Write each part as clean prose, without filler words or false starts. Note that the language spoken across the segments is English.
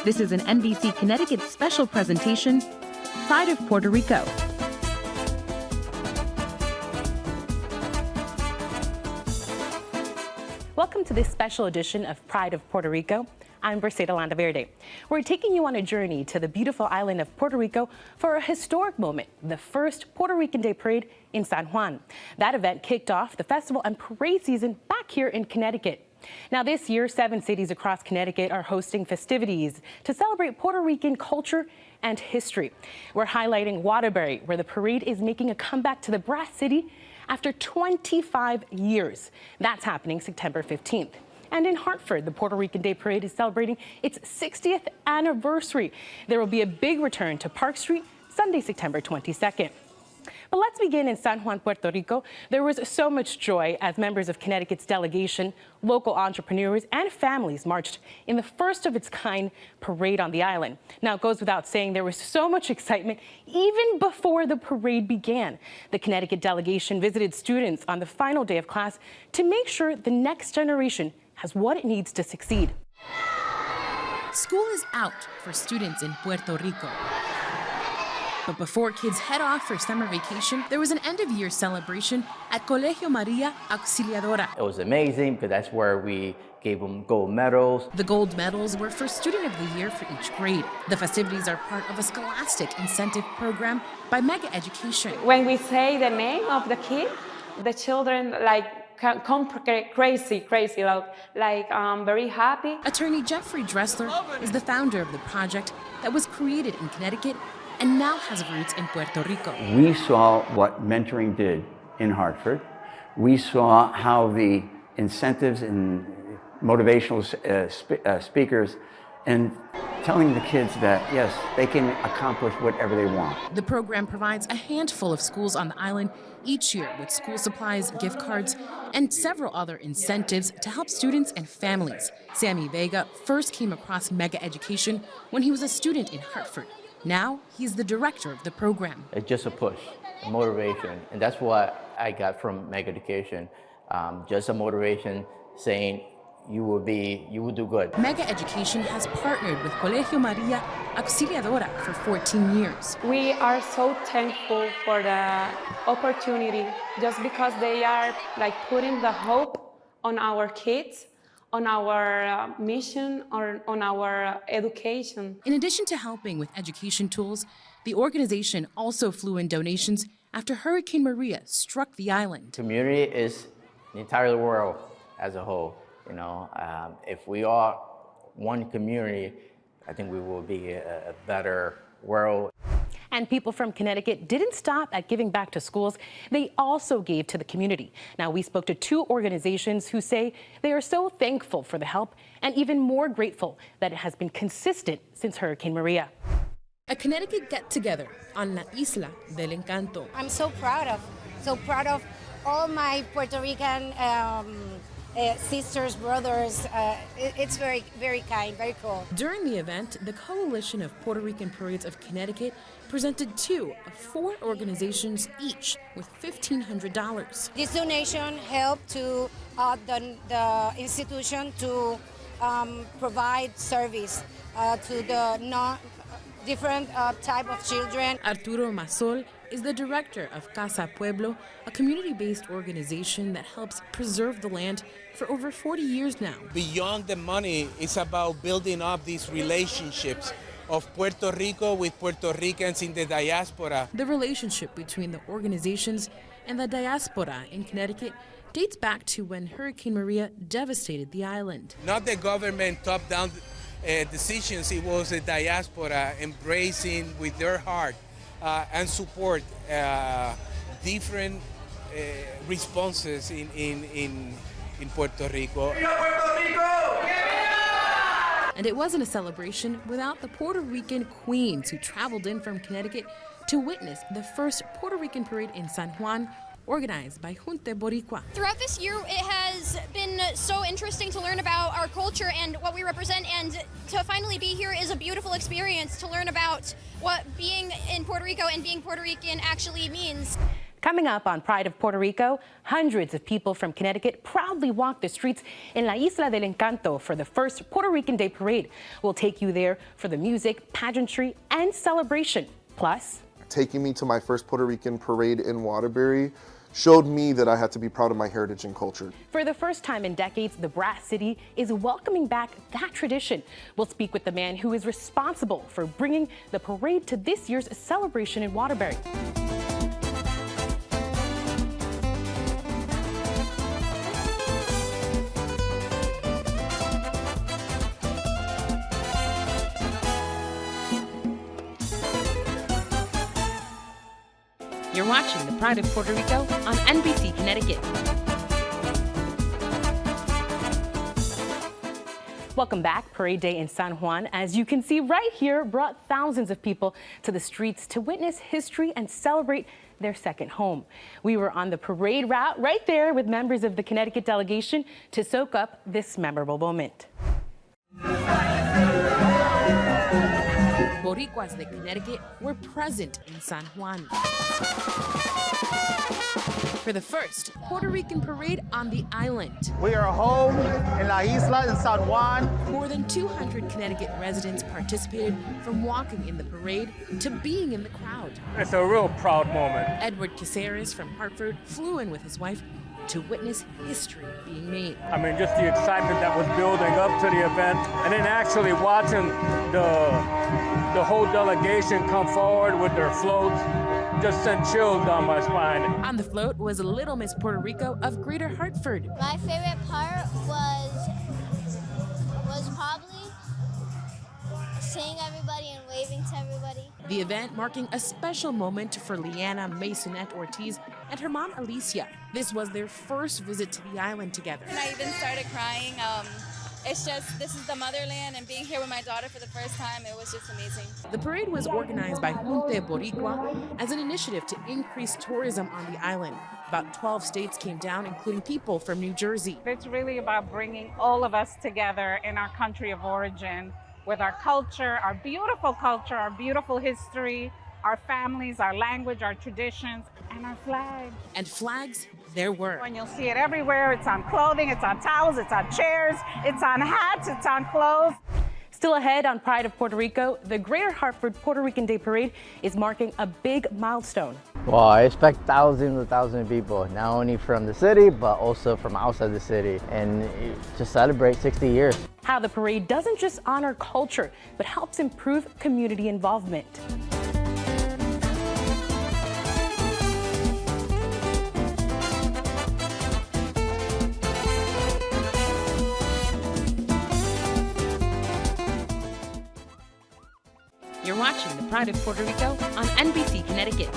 This is an NBC Connecticut special presentation, Pride of Puerto Rico. Welcome to this special edition of Pride of Puerto Rico. I'm Briseida Landaverde. We're taking you on a journey to the beautiful island of Puerto Rico for a historic moment, the first Puerto Rican Day Parade in San Juan. That event kicked off the festival and parade season back here in Connecticut. Now this year, 7 cities across Connecticut are hosting festivities to celebrate Puerto Rican culture and history. We're highlighting Waterbury, where the parade is making a comeback to the Brass City after 25 years. That's happening September 15th. And in Hartford, the Puerto Rican Day Parade is celebrating its 60th anniversary. There will be a big return to Park Street Sunday, September 22nd. But let's begin in San Juan, Puerto Rico. There was so much joy as members of Connecticut's delegation, local entrepreneurs, and families marched in the first of its kind parade on the island. Now, it goes without saying there was so much excitement even before the parade began. The Connecticut delegation visited students on the final day of class to make sure the next generation has what it needs to succeed. School is out for students in Puerto Rico. But before kids head off for summer vacation, there was an end-of-year celebration at Colegio María Auxiliadora. It was amazing because that's where we gave them gold medals. The gold medals were for Student of the Year for each grade. The festivities are part of a scholastic incentive program by Mega Education. When we say the name of the kid, the children come crazy, very happy. Attorney Jeffrey Dressler is the founder of the project that was created in Connecticut and now has roots in Puerto Rico. We saw what mentoring did in Hartford. We saw how the incentives and motivational speakers and telling the kids that, yes, they can accomplish whatever they want. The program provides a handful of schools on the island each year with school supplies, gift cards, and several other incentives to help students and families. Sammy Vega first came across Mega Education when he was a student in Hartford. Now, he's the director of the program. It's just a push, a motivation, and that's what I got from Mega Education. Just a motivation saying you will do good. Mega Education has partnered with Colegio María Auxiliadora for 14 years. We are so thankful for the opportunity just because they are putting the hope on our kids, on our mission, or on our education. In addition to helping with education tools, the organization also flew in donations after Hurricane Maria struck the island. Community is the entire world as a whole. You know, if we are one community, I think we will be a better world. And people from Connecticut didn't stop at giving back to schools. They also gave to the community. Now, we spoke to 2 organizations who say they are so thankful for the help and even more grateful that it has been consistent since Hurricane Maria. A Connecticut get-together on La Isla del Encanto. I'm so proud of all my Puerto Rican sisters, brothers. It's very, very kind, very cool. During the event, the Coalition of Puerto Rican Parades of Connecticut presented 2 of 4 organizations each with $1,500. This donation helped to the institution to provide service to the different type of children. Arturo Masol is the director of Casa Pueblo, a community-based organization that helps preserve the land for over 40 years now. Beyond the money, it's about building up these relationships of Puerto Rico with Puerto Ricans in the diaspora. The relationship between the organizations and the diaspora in Connecticut dates back to when Hurricane Maria devastated the island. Not the government top-down decisions, it was the diaspora embracing with their heart and support different responses in Puerto Rico. And it wasn't a celebration without the Puerto Rican queens who traveled in from Connecticut to witness the first Puerto Rican parade in San Juan, organized by Junte Boricua. Throughout this year, it has been so interesting to learn about our culture and what we represent, and to finally be here is a beautiful experience to learn about what being in Puerto Rico and being Puerto Rican actually means. Coming up on Pride of Puerto Rico, hundreds of people from Connecticut proudly walked the streets in La Isla del Encanto for the first Puerto Rican Day Parade. We'll take you there for the music, pageantry, and celebration. Plus, taking me to my first Puerto Rican parade in Waterbury showed me that I had to be proud of my heritage and culture. For the first time in decades, the Brass City is welcoming back that tradition. We'll speak with the man who is responsible for bringing the parade to this year's celebration in Waterbury. You're watching the Pride of Puerto Rico on NBC Connecticut. Welcome back. Parade Day in San Juan, as you can see right here, brought thousands of people to the streets to witness history and celebrate their second home. We were on the parade route right there with members of the Connecticut delegation to soak up this memorable moment. Boricuas de Connecticut were present in San Juan for the first Puerto Rican parade on the island. We are home in La Isla in San Juan. More than 200 Connecticut residents participated, from walking in the parade to being in the crowd. It's a real proud moment. Edward Caceres from Hartford flew in with his wife to witness history being made. I mean, just the excitement that was building up to the event, and then actually watching the whole delegation come forward with their floats just sent chills down my spine. On the float was Little Miss Puerto Rico of Greater Hartford. My favorite part was probably seeing everybody and waving to everybody. The event marking a special moment for Leanna Masonette Ortiz and her mom Alicia. This was their first visit to the island together. And I even started crying. It's just, this is the motherland, and being here with my daughter for the first time, it was just amazing. The parade was organized by Junte Boricua as an initiative to increase tourism on the island. About 12 states came down, including people from New Jersey. It's really about bringing all of us together in our country of origin with our culture, our beautiful history, our families, our language, our traditions, and our flag. And flags there were. And you'll see it everywhere. It's on clothing, it's on towels, it's on chairs, it's on hats, it's on clothes. Still ahead on Pride of Puerto Rico, the Greater Hartford Puerto Rican Day Parade is marking a big milestone. Well, I expect thousands of people, not only from the city, but also from outside the city, and to celebrate 60 years. How the parade doesn't just honor culture, but helps improve community involvement. You're watching the Pride of Puerto Rico on NBC Connecticut.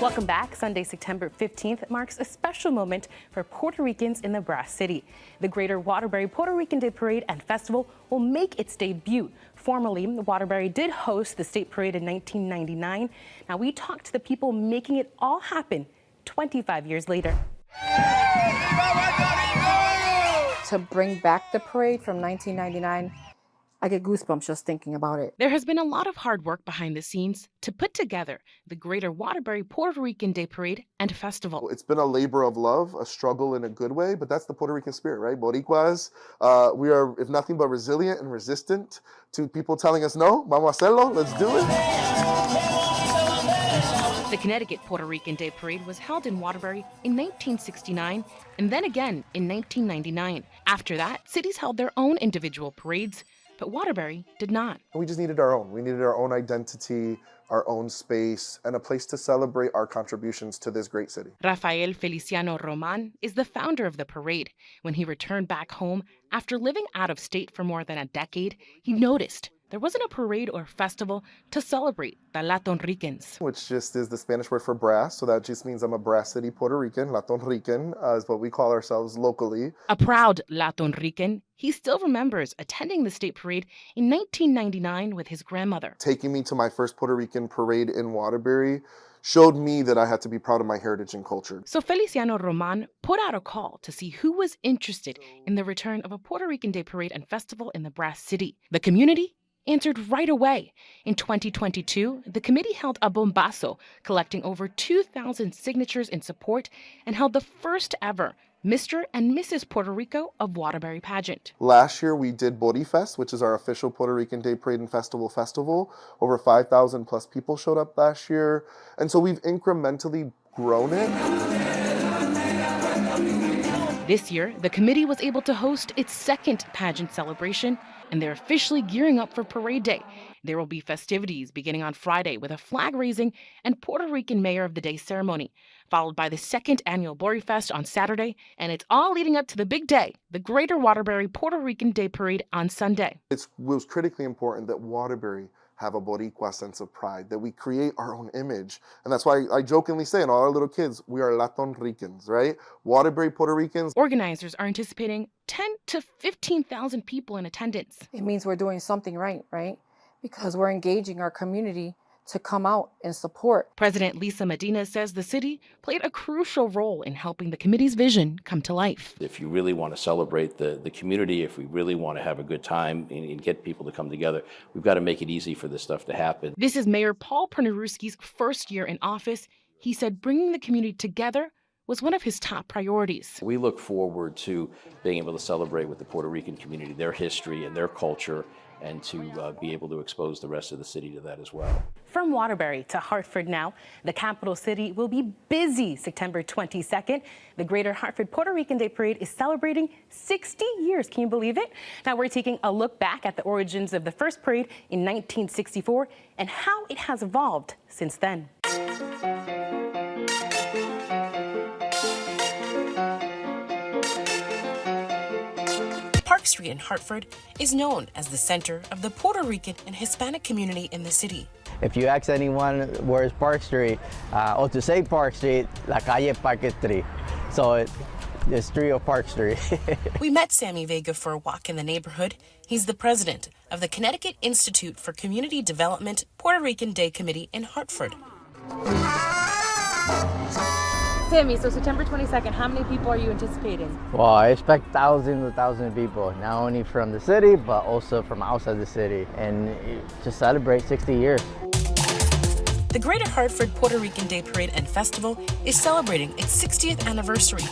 Welcome back. Sunday, September 15th marks a special moment for Puerto Ricans in the Brass City. The Greater Waterbury Puerto Rican Day Parade and Festival will make its debut. Formerly, Waterbury did host the state parade in 1999. Now, we talked to the people making it all happen 25 years later. To bring back the parade from 1999, I get goosebumps just thinking about it. There has been a lot of hard work behind the scenes to put together the Greater Waterbury Puerto Rican Day Parade and Festival. It's been a labor of love, a struggle in a good way, but that's the Puerto Rican spirit, right? Boricuas, we are, if nothing but resilient and resistant to people telling us, no, vamos a hacerlo, let's do it. The Connecticut Puerto Rican Day Parade was held in Waterbury in 1969 and then again in 1999. After that, cities held their own individual parades, but Waterbury did not. We just needed our own. We needed our own identity, our own space, and a place to celebrate our contributions to this great city. Rafael Feliciano Roman is the founder of the parade. When he returned back home after living out of state for more than a decade, he noticed there wasn't a parade or festival to celebrate the Latin Ricans. Which just is the Spanish word for brass, so that just means I'm a Brass City Puerto Rican. Latin Rican is what we call ourselves locally. A proud Latin Rican, he still remembers attending the state parade in 1999 with his grandmother. Taking me to my first Puerto Rican parade in Waterbury showed me that I had to be proud of my heritage and culture. So Feliciano Roman put out a call to see who was interested in the return of a Puerto Rican Day Parade and Festival in the Brass City. The community answered right away. In 2022, the committee held a bombazo, collecting over 2,000 signatures in support, and held the first ever Mr. and Mrs. Puerto Rico of Waterbury pageant. Last year we did Borifest, which is our official Puerto Rican Day Parade and Festival. Over 5,000 plus people showed up last year. And so we've incrementally grown it. This year, the committee was able to host its second pageant celebration, and they're officially gearing up for Parade Day. There will be festivities beginning on Friday with a flag raising and Puerto Rican Mayor of the Day ceremony, followed by the second annual Borifest on Saturday, and it's all leading up to the big day, the Greater Waterbury Puerto Rican Day Parade on Sunday. It was critically important that Waterbury have a Boricua sense of pride, that we create our own image. And that's why I jokingly say, and all our little kids, we are Latin Ricans, right? Waterbury Puerto Ricans. Organizers are anticipating 10 to 15,000 people in attendance. It means we're doing something right? Because we're engaging our community to come out and support. President Lisa Medina says the city played a crucial role in helping the committee's vision come to life. If you really want to celebrate the community, if we really want to have a good time and get people to come together, we've got to make it easy for this stuff to happen. This is Mayor Paul Pernerusky's first year in office. He said bringing the community together was one of his top priorities. We look forward to being able to celebrate with the Puerto Rican community, their history and their culture, and to be able to expose the rest of the city to that as well. From Waterbury to Hartford now, the capital city will be busy September 22nd. The Greater Hartford Puerto Rican Day Parade is celebrating 60 years. Can you believe it? Now we're taking a look back at the origins of the first parade in 1964 and how it has evolved since then. Park Street in Hartford is known as the center of the Puerto Rican and Hispanic community in the city. If you ask anyone where is Park Street, or to say Park Street, la calle Parque Street. So it's the street of Park Street. We met Sammy Vega for a walk in the neighborhood. He's the president of the Connecticut Institute for Community Development Puerto Rican Day Committee in Hartford. Sammy, so September 22nd, how many people are you anticipating? Well, I expect thousands of people, not only from the city, but also from outside the city, and to celebrate 60 years. The Greater Hartford Puerto Rican Day Parade and Festival is celebrating its 60th anniversary.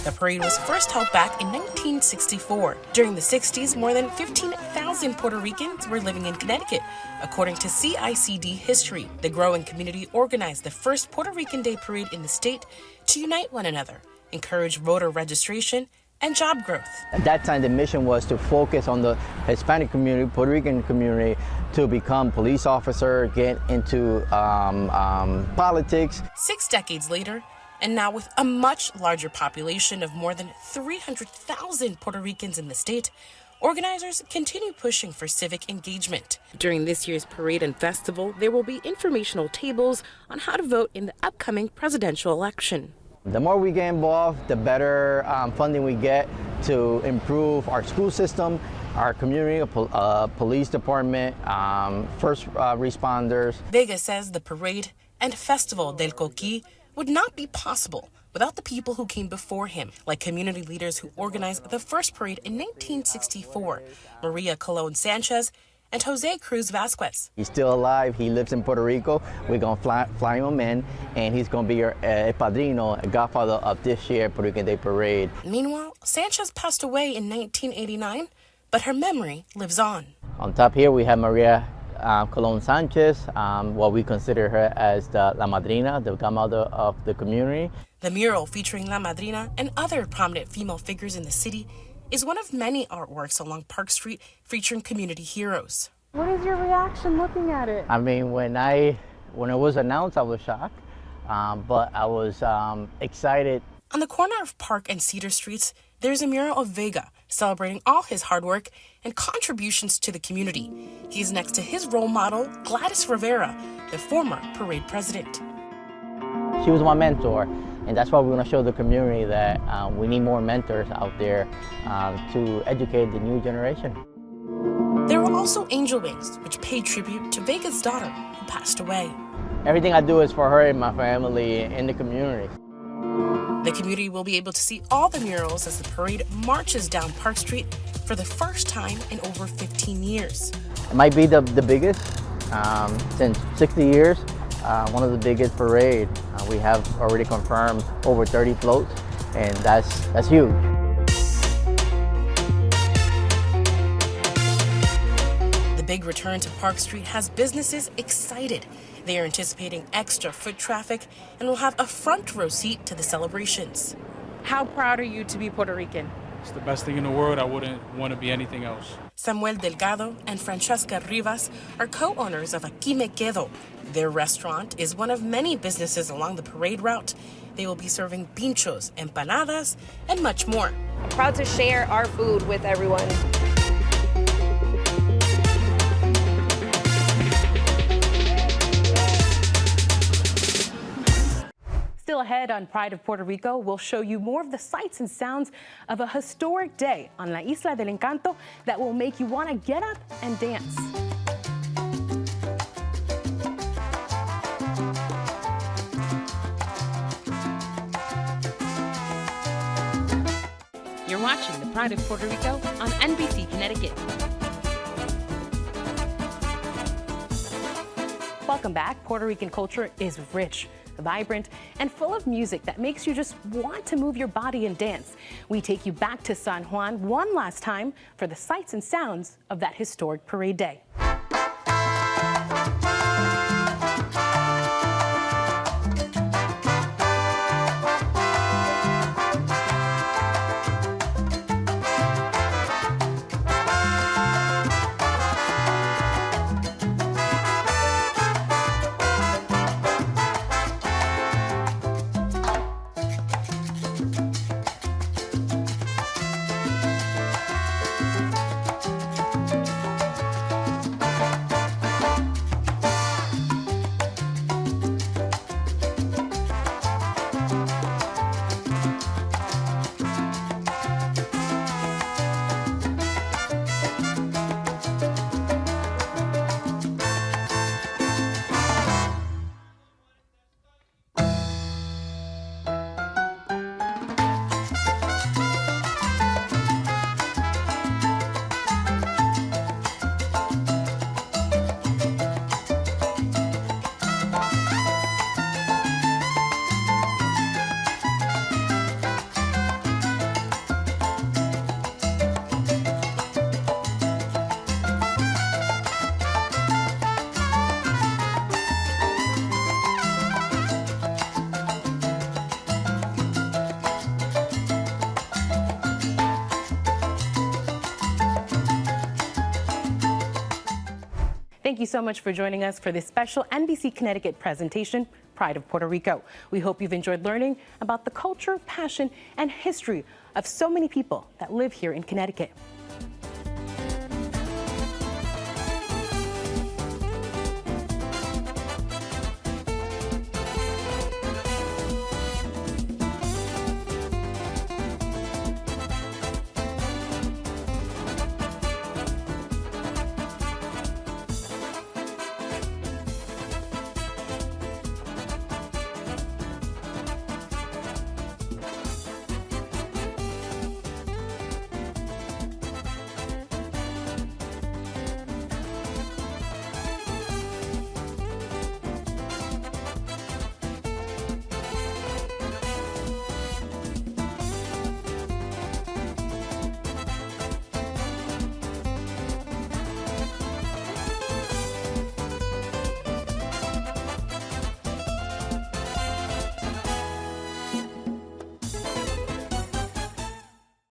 The parade was first held back in 1964. During the 60s, more than 15,000 Puerto Ricans were living in Connecticut. According to CICD history, the growing community organized the first Puerto Rican Day Parade in the state to unite one another, encourage voter registration, and job growth. At that time, the mission was to focus on the Hispanic community, Puerto Rican community, to become police officer, get into politics. 6 decades later, and now with a much larger population of more than 300,000 Puerto Ricans in the state, organizers continue pushing for civic engagement. During this year's parade and festival, there will be informational tables on how to vote in the upcoming presidential election. The more we get involved, the better funding we get to improve our school system, our community, police department, first responders. Vega says the parade and Festival del Coquí would not be possible without the people who came before him, like community leaders who organized the first parade in 1964, Maria Colon Sanchez and Jose Cruz Vasquez. He's still alive. He lives in Puerto Rico. We're going to fly him in, and he's going to be your padrino, godfather of this year Puerto Rican Day Parade. Meanwhile, Sanchez passed away in 1989, but her memory lives on. On top here, we have Maria Colon Sanchez, what we consider her as the La Madrina, the godmother of the community. The mural featuring La Madrina and other prominent female figures in the city is one of many artworks along Park Street featuring community heroes. What is your reaction looking at it? I mean, when it was announced, I was shocked, but I was excited. On the corner of Park and Cedar Streets, there's a mural of Vega celebrating all his hard work and contributions to the community. He's next to his role model, Gladys Rivera, the former parade president. She was my mentor, and that's why we're going to show the community that we need more mentors out there to educate the new generation. There were also angel wings, which pay tribute to Vega's daughter, who passed away. Everything I do is for her and my family and the community. The community will be able to see all the murals as the parade marches down Park Street for the first time in over 15 years. It might be the biggest since 60 years, one of the biggest parade. We have already confirmed over 30 floats, and that's huge. The big return to Park Street has businesses excited. They are anticipating extra foot traffic and will have a front row seat to the celebrations. How proud are you to be Puerto Rican? It's the best thing in the world. I wouldn't want to be anything else. Samuel Delgado and Francesca Rivas are co-owners of Aquí Me Quedo. Their restaurant is one of many businesses along the parade route. They will be serving pinchos, empanadas, and much more. I'm proud to share our food with everyone. Still ahead on Pride of Puerto Rico, we'll show you more of the sights and sounds of a historic day on La Isla del Encanto that will make you want to get up and dance. You're watching the Pride of Puerto Rico on NBC Connecticut. Welcome back. Puerto Rican culture is rich, vibrant, and full of music that makes you just want to move your body and dance. We take you back to San Juan one last time for the sights and sounds of that historic parade day. Thank you so much for joining us for this special NBC Connecticut presentation, Pride of Puerto Rico. We hope you've enjoyed learning about the culture, passion, and history of so many people that live here in Connecticut.